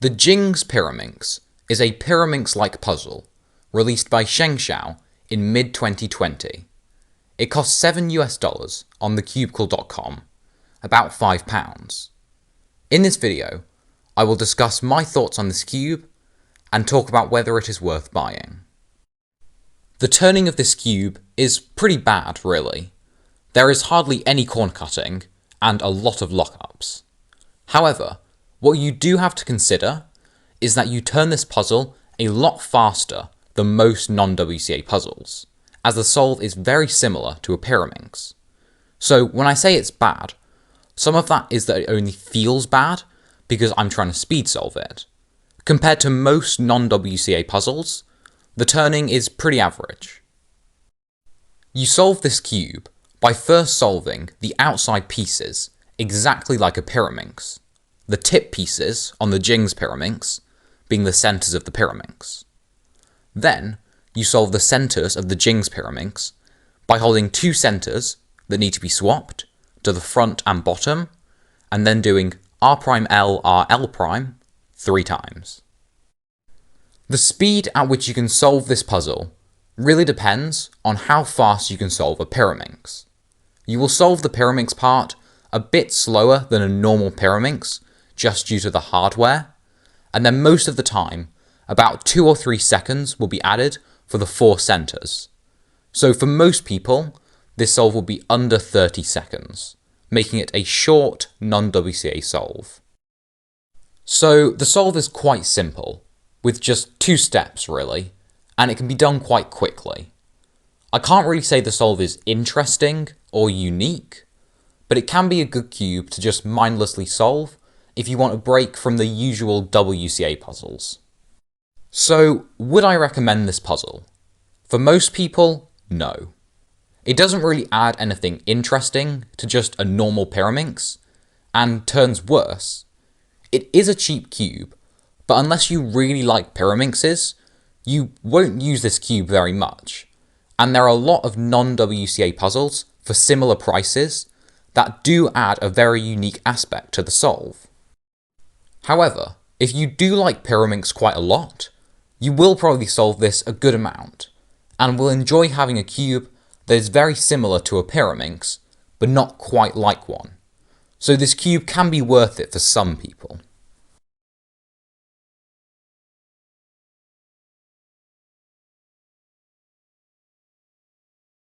The Jing Pyraminx is a Pyraminx-like puzzle released by Shengshou in mid-2020. It costs $7 on thecubicle.com, about £5. In this video, I will discuss my thoughts on this cube and talk about whether it is worth buying. The turning of this cube is pretty bad, really. There is hardly any corner cutting and a lot of lockups. However, what you do have to consider is that you turn this puzzle a lot faster than most non-WCA puzzles, as the solve is very similar to a Pyraminx. So when I say it's bad, some of that is that it only feels bad because I'm trying to speed solve it. Compared to most non-WCA puzzles, the turning is pretty average. You solve this cube by first solving the outside pieces exactly like a Pyraminx, the tip pieces on the Jing's Pyraminx being the centres of the Pyraminx. Then, you solve the centres of the Jing's Pyraminx by holding two centres that need to be swapped to the front and bottom, and then doing R'L, R'L' 3 times. The speed at which you can solve this puzzle really depends on how fast you can solve a Pyraminx. You will solve the Pyraminx part a bit slower than a normal Pyraminx, just due to the hardware, and then most of the time, about 2 or 3 seconds will be added for the 4 centres. So for most people, this solve will be under 30 seconds, making it a short non-WCA solve. So the solve is quite simple, with just 2 steps really, and it can be done quite quickly. I can't really say the solve is interesting or unique, but it can be a good cube to just mindlessly solve if you want a break from the usual WCA puzzles. So, would I recommend this puzzle? For most people, no. It doesn't really add anything interesting to just a normal Pyraminx, and turns worse. It is a cheap cube, but unless you really like Pyraminxes, you won't use this cube very much, and there are a lot of non-WCA puzzles for similar prices that do add a very unique aspect to the solve. However, if you do like Pyraminx quite a lot, you will probably solve this a good amount, and will enjoy having a cube that is very similar to a Pyraminx, but not quite like one. So this cube can be worth it for some people.